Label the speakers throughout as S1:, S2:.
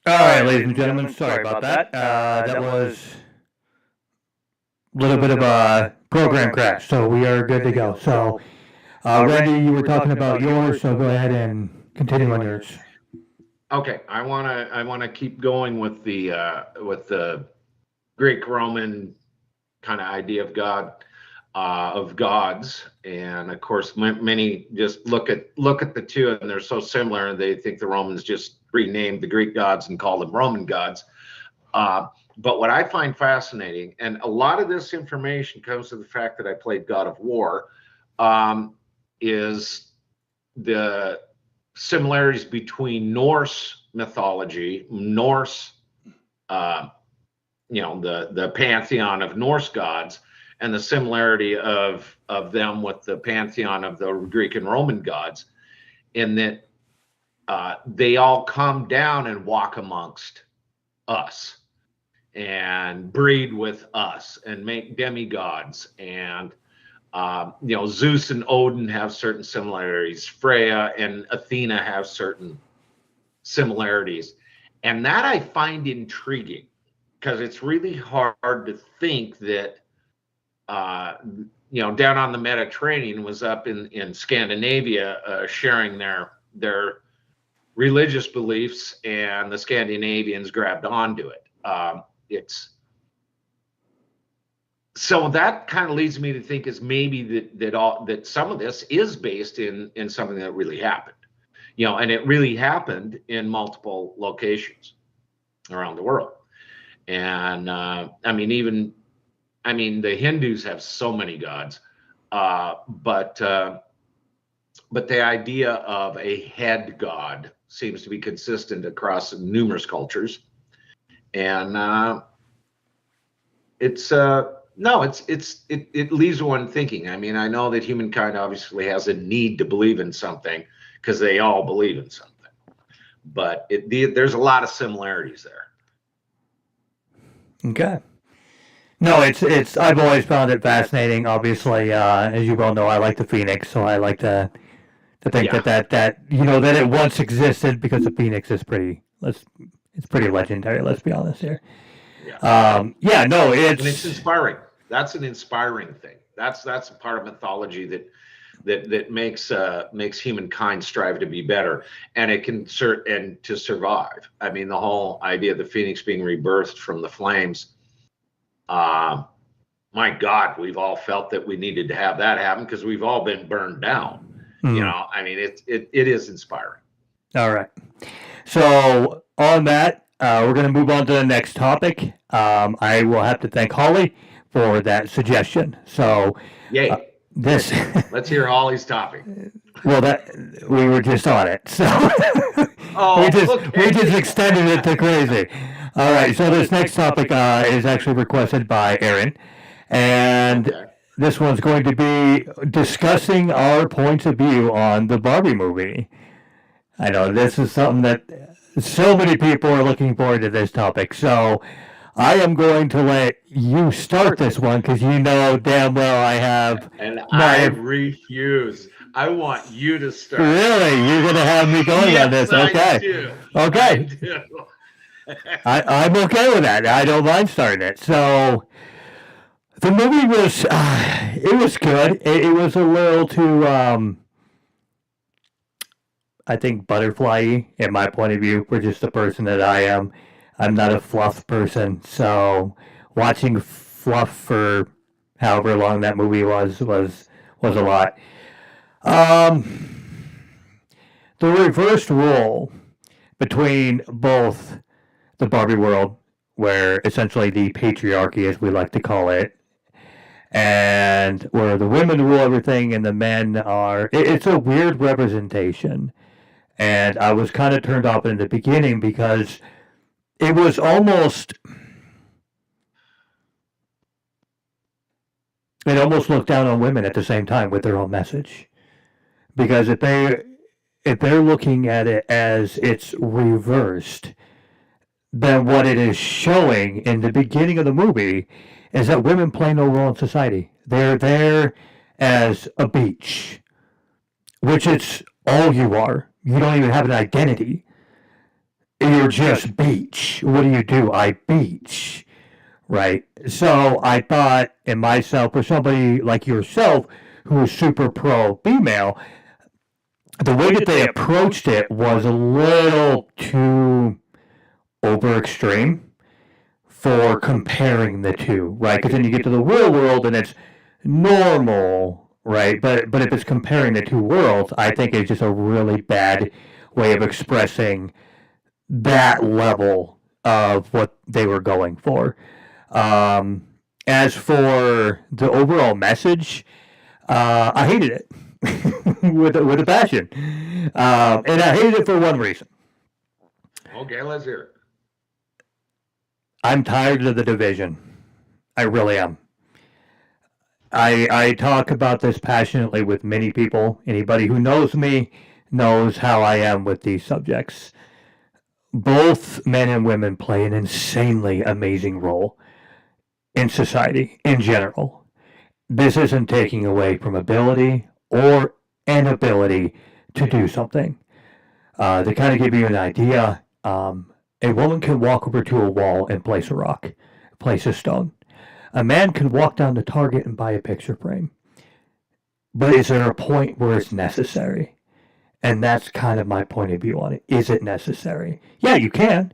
S1: All right, ladies and gentlemen, sorry about that. That was a little bit of a program crash, so we are good to go. So, Randy, you were talking about yours, so go ahead and continue on yours.
S2: Okay, I wanna keep going with the Greek Roman kind of idea of God, of gods, and of course many just look at the two and they're so similar, and they think the Romans just renamed the Greek gods and called them Roman gods. But what I find fascinating, and a lot of this information comes to the fact that I played God of War, is the similarities between Norse mythology, uh, the pantheon of Norse gods, and the similarity of them with the pantheon of the Greek and Roman gods, in that they all come down and walk amongst us and breed with us and make demigods. And Zeus and Odin have certain similarities. Freya and Athena have certain similarities. And that I find intriguing, because it's really hard to think that, down on the Mediterranean was up in Scandinavia, sharing their religious beliefs, and the Scandinavians grabbed onto it. It's so that kind of leads me to think is maybe that some of this is based in something that really happened, and it really happened in multiple locations around the world. And the Hindus have so many gods, but the idea of a head god seems to be consistent across numerous cultures. And it's no, it leaves one thinking. I mean, I know that humankind obviously has a need to believe in something, because they all believe in something, but there's a lot of similarities there.
S1: Okay. No, it's. I've always found it fascinating. Obviously, as you well know, I like the Phoenix, so I like to think
S2: Yeah,
S1: that that it once existed, because the Phoenix is it's pretty legendary. Let's be honest here.
S2: yeah,
S1: Yeah, no,
S2: and it's inspiring. That's an inspiring thing. That's a part of mythology that makes humankind strive to be better, and it can and to survive. I mean, the whole idea of the Phoenix being rebirthed from the flames. Uh, my God, we've all felt that we needed to have that happen, because we've all been burned down. I mean, it is inspiring.
S1: All right. So on that, we're going to move on to the next topic. I will have to thank Holly for that suggestion. So
S2: Yay!
S1: this,
S2: Let's hear Holly's topic.
S1: well, that we were just on it, so
S2: Oh,
S1: we
S2: okay.
S1: just extended it to crazy. All right. So this next topic is actually requested by Aaron, and
S2: Okay.
S1: this one's going to be discussing our points of view on the Barbie movie. I know this is something that so many people are looking forward to this topic. So I am going to let you start this one, because you know damn well I have
S2: And I
S1: my.
S2: refuse. I want you to start.
S1: Really, you're going to have me going on
S2: Yes,
S1: this?
S2: I
S1: Okay,
S2: do. I
S1: okay.
S2: do.
S1: I'm okay with that. I don't mind starting it. So the movie was it was good. It was a little too I think butterfly in my point of view, for just the person that I am. I'm not a fluff person, so watching fluff for however long that movie was a lot. Um, the reversed role between both the Barbie world, where essentially the patriarchy, as we like to call it, and where the women rule everything and the men are. It's a weird representation, and I was kind of turned off in the beginning, because it was almost it almost looked down on women at the same time with their own message. Because if they're looking at it as it's reversed, then what it is showing in the beginning of the movie is that women play no role in society. They're there as a beach, which it's all you are. You don't even have an identity. you're just beach. What do? I beach, right? So I thought in myself, for somebody like yourself who is super pro female, the way that they approached it was a little too over extreme for comparing the two, right? Because then you get to the real world and it's normal, right? But if it's comparing the two worlds, I think it's just a really bad way of expressing that level of what they were going for. As for the overall message, I hated it with a passion, and I hated it for one reason.
S2: Okay, let's hear it.
S1: I'm tired of the division. I really am. I talk about this passionately with many people. Anybody who knows me knows how I am with these subjects. Both men and women play an insanely amazing role in society in general. This isn't taking away from ability or inability to do something. To kind of give you an idea, a woman can walk over to a wall and place a rock, place a stone. A man can walk down to Target and buy a picture frame. But is there a point where it's necessary? And that's kind of my point of view on it. Is it necessary? Yeah, you can,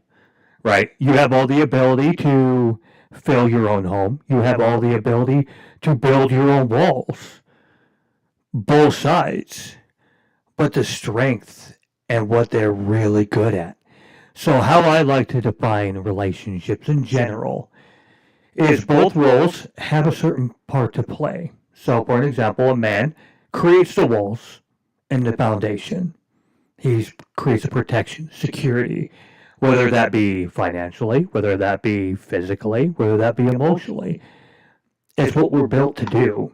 S1: right? You have all the ability to fill your own home. You have all the ability to build your own walls. Both sides. But the strength and what they're really good at. So how I like to define relationships in general is both roles have a certain part to play. So for an example, a man creates the walls and the foundation. He creates the protection, security, whether that be financially, whether that be physically, whether that be emotionally. It's what we're built to do.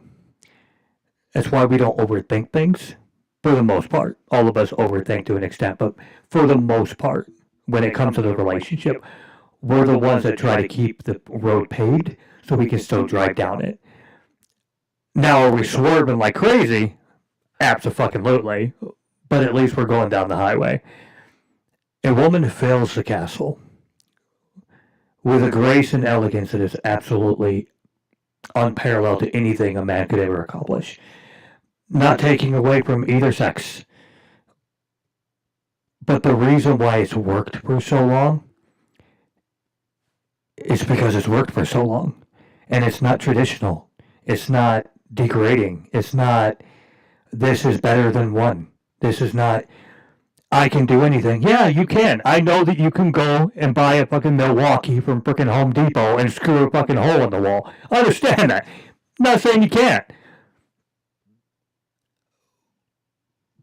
S1: That's why we don't overthink things for the most part. All of us overthink to an extent, but for the most part, when it comes to the relationship, we're the ones that try to keep the road paved so we can still drive down it. Now, are we swerving like crazy? Abso-fucking-lutely. But at least we're going down the highway. A woman fills the castle with a grace and elegance that is absolutely unparalleled to anything a man could ever accomplish. Not taking away from either sex. But the reason why it's worked for so long is because it's worked for so long. And it's not traditional. It's not degrading. It's not, this is better than one. This is not, I can do anything. Yeah, you can. I know that you can go and buy a fucking Milwaukee from freaking Home Depot and screw a fucking hole in the wall. I understand that. I'm not saying you can't.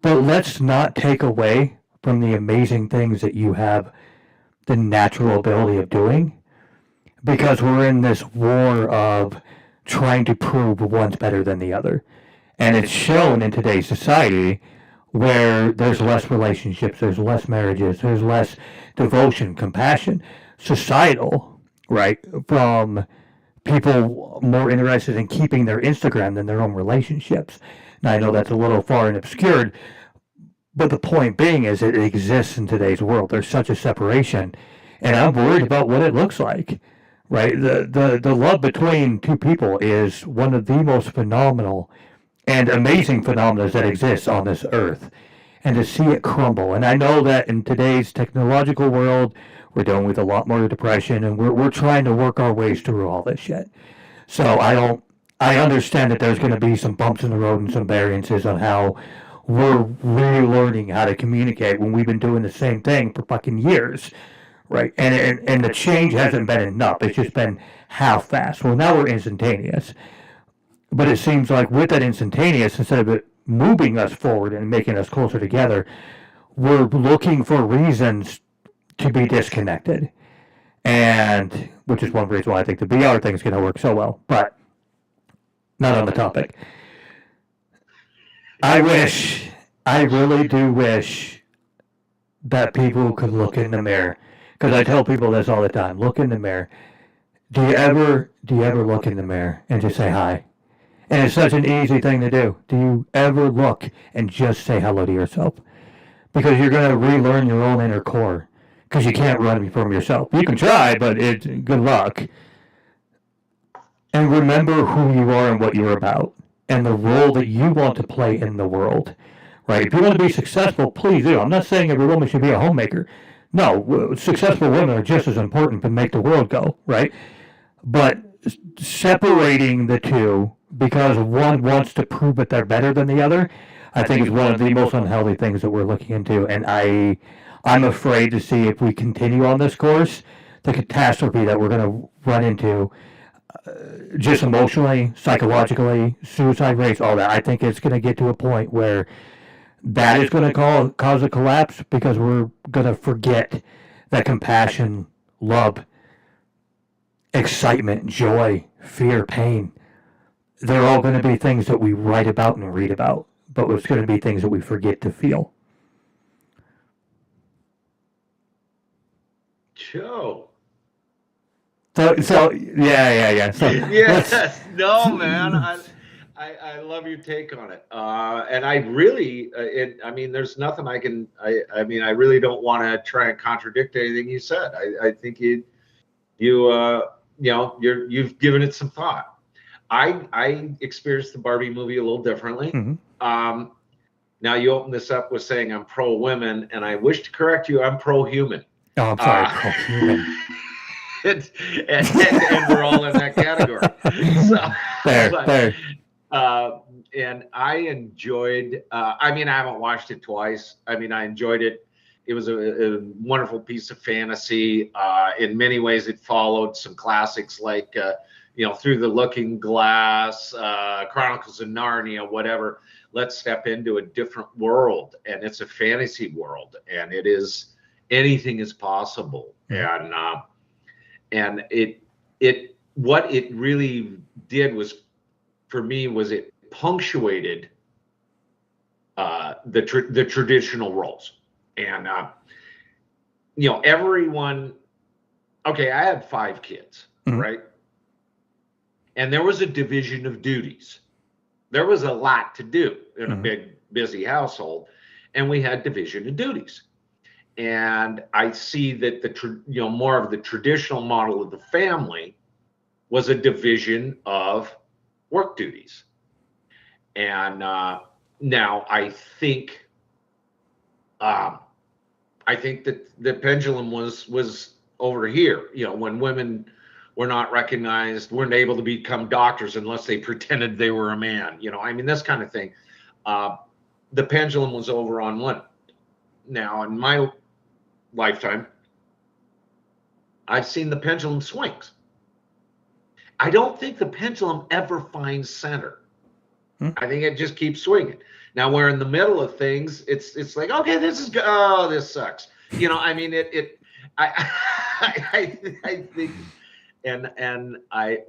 S1: But let's not take away from the amazing things that you have the natural ability of doing, because we're in this war of trying to prove one's better than the other. And it's shown in today's society where there's less relationships, there's less marriages, there's less devotion, compassion, societal, right? From people more interested in keeping their Instagram than their own relationships. Now, I know that's a little far and obscured, but the point being is it exists in today's world. There's such a separation, and I'm worried about what it looks like, right? The love between two people is one of the most phenomenal and amazing phenomena that exists on this earth. And to see it crumble, and I know that in today's technological world, we're dealing with a lot more depression, and we're trying to work our ways through all this shit. So I understand that there's going to be some bumps in the road and some variances on how we're relearning how to communicate when we've been doing the same thing for fucking years, right? And the change hasn't been enough. It's just been half-fast. Well, now we're instantaneous. But it seems like with that instantaneous, instead of it moving us forward and making us closer together, we're looking for reasons to be disconnected. And which is one reason why I think the VR thing is going to work so well. But not on the topic. I really do wish that people could look in the mirror. Because I tell people this all the time. Look in the mirror. Do you ever look in the mirror and just say hi? And it's such an easy thing to do. Do you ever look and just say hello to yourself? Because you're going to relearn your own inner core. because you can't run from yourself. You can try, but it's good luck. And remember who you are and what you're about, and the role that you want to play in the world. Right? If you want to be successful, please do. I'm not saying every woman should be a homemaker. No, successful women are just as important to make the world go. Right? But separating the two because one wants to prove that they're better than the other, I think is one of the most unhealthy things that we're looking into. And I'm afraid to see if we continue on this course, the catastrophe that we're going to run into, just emotionally, psychologically, suicide rates, all that. I think it's going to get to a point where that is going to cause a collapse because we're going to forget that compassion, love, excitement, joy, fear, pain, they're all going to be things that we write about and read about, but it's going to be things that we forget to feel.
S2: Joe.
S1: So yeah. So
S2: yes, no, man. I love your take on it, and I really, I mean, there's nothing I can. I mean, I really don't want to try and contradict anything you said. I think you've given it some thought. I experienced the Barbie movie a little differently.
S1: Mm-hmm.
S2: Now you open this up with saying I'm pro women, and I wish to correct you. I'm pro human.
S1: Oh, I'm sorry, pro human.
S2: and we're all in that category. So,
S1: there.
S2: And I enjoyed. I mean, I haven't watched it twice. I mean, I enjoyed it. It was a wonderful piece of fantasy. In many ways, it followed some classics like, Through the Looking Glass, Chronicles of Narnia, whatever. Let's step into a different world, and it's a fantasy world, and it is anything is possible. Mm-hmm. And what it really did was, for me, was it punctuated the traditional roles. And everyone. Okay, I had 5 kids, mm-hmm. right? And there was a division of duties. There was a lot to do in mm-hmm. a big, busy household, and we had division of duties. And I see that more of the traditional model of the family was a division of work duties. And now I think that the pendulum was over here. When women were not recognized, weren't able to become doctors unless they pretended they were a man. I mean, this kind of thing. The pendulum was over on women. Now, in my lifetime, I've seen the pendulum swings. I don't think the pendulum ever finds center. I think it just keeps swinging. Now we're in the middle of things. It's like, okay, this sucks. I mean, I think, and I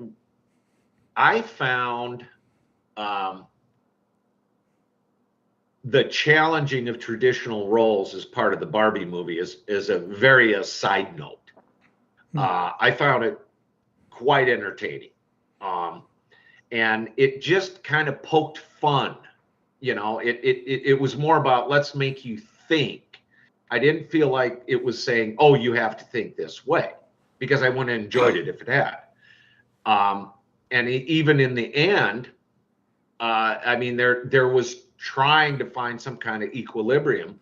S2: found the challenging of traditional roles as part of the Barbie movie is a side note. I found it quite entertaining. And it just kind of poked fun. It was more about, let's make you think. I didn't feel like it was saying, oh, you have to think this way, because I wouldn't have enjoyed it if it had. And even in the end, I mean, there was trying to find some kind of equilibrium.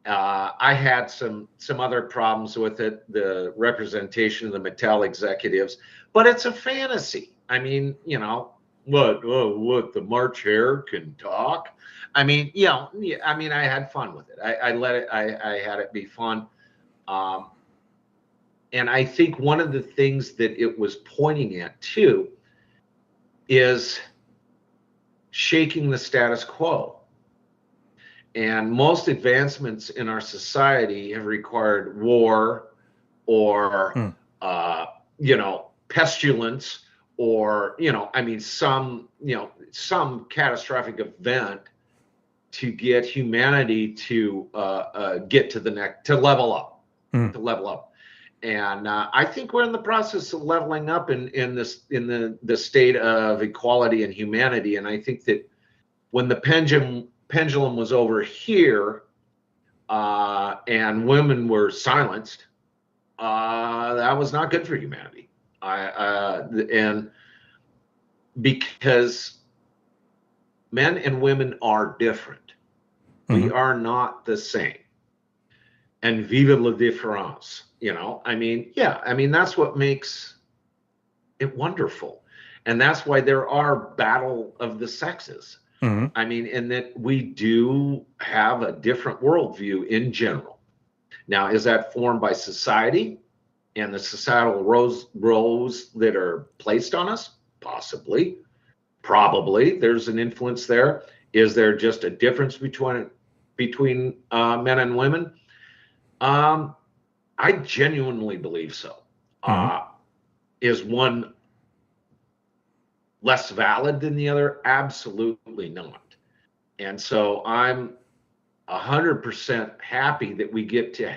S2: I had some other problems with it, the representation of the Mattel executives, but it's a fantasy. I mean, what the March Hare can talk. I mean, I had fun with it. I had it be fun. And I think one of the things that it was pointing at too is shaking the status quo. And most advancements in our society have required war or, pestilence or, some catastrophic event to get humanity to get to the next, to level up. And I think we're in the process of leveling up in the state of equality and humanity. And I think that when the pendulum was over here, and women were silenced, that was not good for humanity. And because men and women are different, we are not the same. And vive la différence, I mean, that's what makes it wonderful. And that's why there are battle of the sexes. I mean, in that we do have a different worldview in general. Now, is that formed by society and the societal roles that are placed on us? Possibly. Probably. There's an influence there. Is there just a difference between men and women? I genuinely believe so. Is one less valid than the other? Absolutely not. And so I'm 100% happy that we get to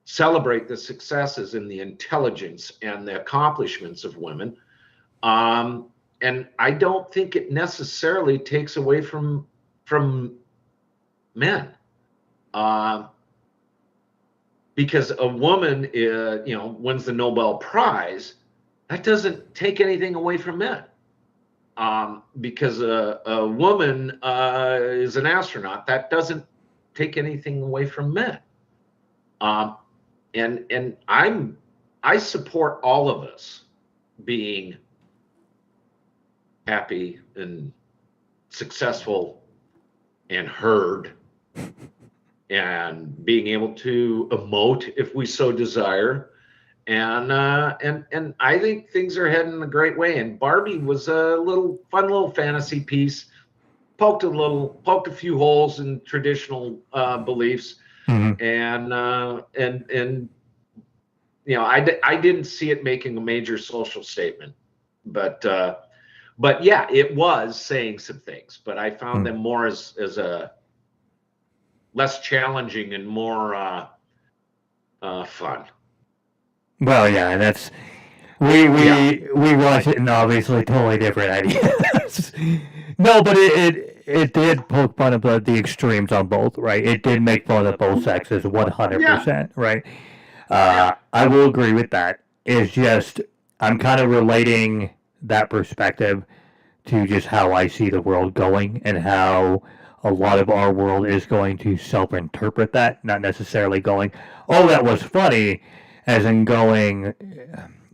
S2: celebrate the successes and the intelligence and the accomplishments of women. And I don't think it necessarily takes away from men. Because a woman, wins the Nobel Prize, that doesn't take anything away from men. Because a woman is an astronaut, that doesn't take anything away from men. And I support all of us being happy and successful and heard and being able to emote if we so desire. And I think things are heading a great way. And Barbie was a fun little fantasy piece, poked a few holes in traditional beliefs, and I didn't see it making a major social statement, but yeah, it was saying some things. But I found them more as a less challenging and more fun.
S1: Well, yeah, that's we watch it in obviously totally different ideas. No, but it did poke fun of the extremes on both, right? It did make fun of both sexes 100%, right? I will agree with that. It's just I'm kind of relating that perspective to just how I see the world going and how a lot of our world is going to self-interpret that, not necessarily going, oh, that was funny, as in going,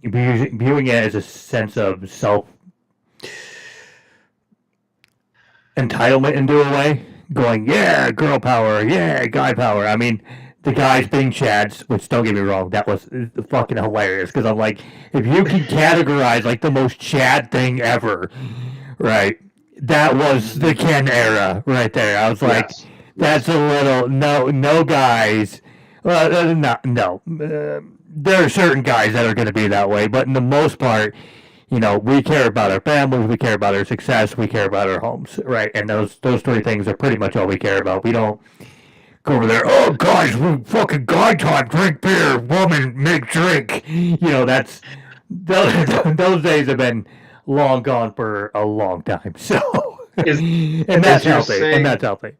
S1: viewing it as a sense of self-entitlement into a way, going, yeah, girl power, yeah, guy power. I mean, the guys being Chads, which don't get me wrong, that was fucking hilarious, because I'm like, if you can categorize like the most Chad thing ever, right, that was the Ken era right there. I was like, that's a little, no guys, no. There are certain guys that are going to be that way, but in the most part, we care about our families, we care about our success, we care about our homes, right? And those three things are pretty much all we care about. We don't go over there, oh, guys, we fucking guy time, drink beer, woman, make drink. That's those days have been long gone for a long time. So, and that's healthy.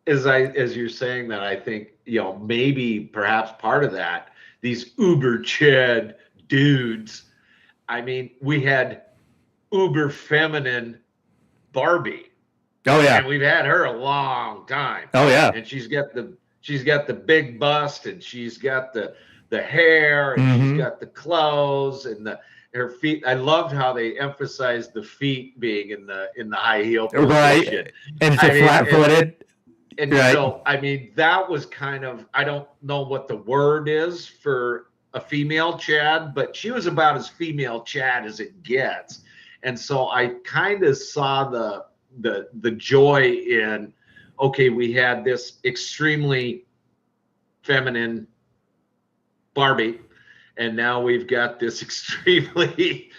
S2: As you're saying that, I think, maybe perhaps part of that, these uber Chad dudes, I mean, we had uber feminine Barbie.
S1: Oh yeah.
S2: And we've had her a long time.
S1: Oh yeah.
S2: And she's got the big bust, and she's got the hair, and she's got the clothes and her feet. I loved how they emphasized the feet being in the high heel position.
S1: Right. And it's flat-footed.
S2: And so, I mean, that was kind of, I don't know what the word is for a female Chad, but she was about as female Chad as it gets. And so I kind of saw the joy in, okay, we had this extremely feminine Barbie, and now we've got this extremely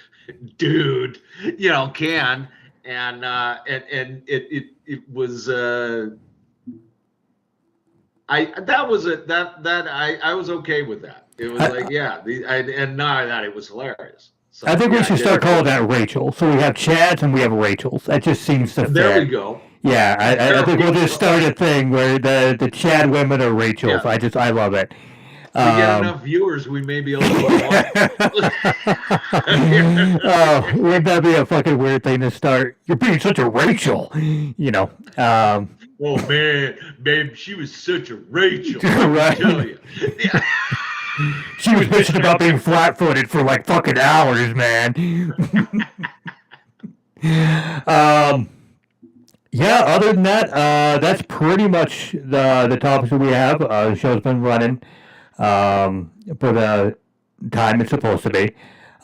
S2: dude, Ken. And it was, I was okay with that. It was and not that it was hilarious.
S1: So, I think we should start calling that Rachel. So we have Chads and we have Rachels. That just seems to fit.
S2: There we go.
S1: Yeah, I think we'll just start a thing where the Chad women are Rachels.
S2: Yeah.
S1: I love it.
S2: If we get enough viewers, we may be able to put one.
S1: Oh, wouldn't that be a fucking weird thing to start? You're being such a Rachel, you know.
S2: Oh man, babe, she was such a Rachel.
S1: Right.
S2: I tell you. Yeah.
S1: She was bitching about being flat-footed for like fucking hours, man. Yeah, other than that, that's pretty much the topics that we have. The show's been running for the time it's supposed to be.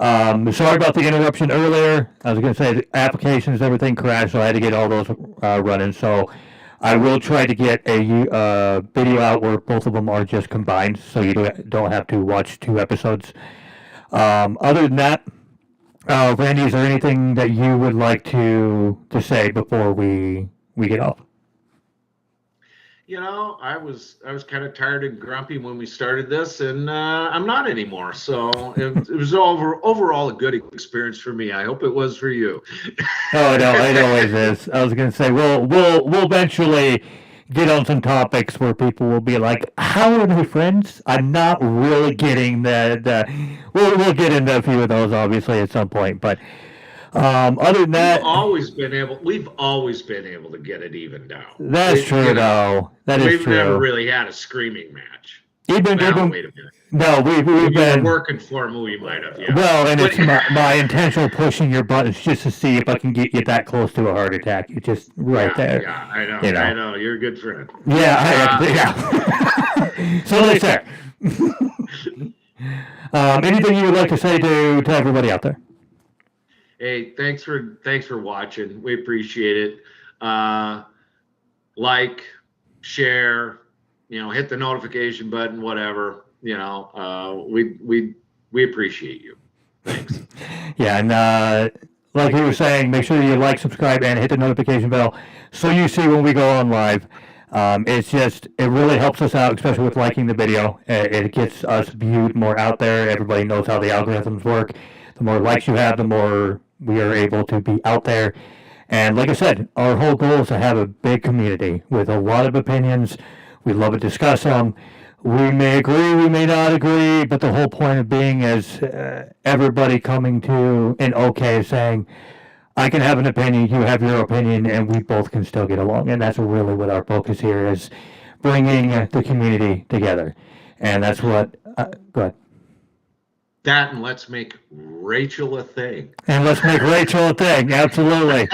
S1: Sorry about the interruption earlier. I was going to say the applications, everything crashed, so I had to get all those running. So I will try to get a video out where both of them are just combined, so you don't have to watch 2 episodes. Other than that, Randy, is there anything that you would like to say before we get off?
S2: You know, I was kind of tired and grumpy when we started this, and I'm not anymore. So it was overall a good experience for me. I hope it was for you.
S1: Oh no, it always is. I was gonna say we'll eventually get on some topics where people will be like, "How are they friends?" I'm not really getting the. We'll get into a few of those obviously at some point, but other than that,
S2: we've always been able to get it evened out.
S1: That's true, though. That is
S2: we've
S1: true.
S2: We've never really had a screaming match.
S1: Wait a minute. No, we've been
S2: working for him. We might have. Yeah.
S1: Well, and it's my intentional pushing your buttons just to see if I can get you that close to a heart attack. You're just right there.
S2: Yeah, I know.
S1: You know.
S2: I know. You're a good friend.
S1: Yeah, yeah. So let's say. Anything you would like to say to everybody out there?
S2: Hey, thanks for watching. We appreciate it. Like, share, hit the notification button, whatever. We appreciate you. Thanks.
S1: Yeah, and like we were saying, make sure you like, subscribe, and hit the notification bell so you see when we go on live. It really helps us out, especially with liking the video. It gets us viewed more out there. Everybody knows how the algorithms work. The more likes you have, the more we are able to be out there. And like I said, our whole goal is to have a big community with a lot of opinions. We love to discuss them. We may agree, we may not agree, but the whole point of being is everybody coming to an okay saying, I can have an opinion, you have your opinion, and we both can still get along. And that's really what our focus here is, bringing the community together. And that's what, go ahead.
S2: That, and let's make Rachel a thing.
S1: And let's make Rachel a thing, absolutely.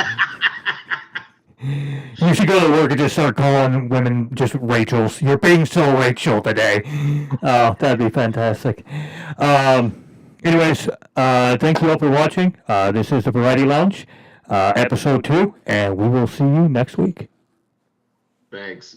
S1: You should go to work and just start calling women just Rachels. You're being so Rachel today. Oh, that'd be fantastic. Anyways, thank you all for watching. This is the Variety Lounge, episode 2, and we will see you next week.
S2: Thanks.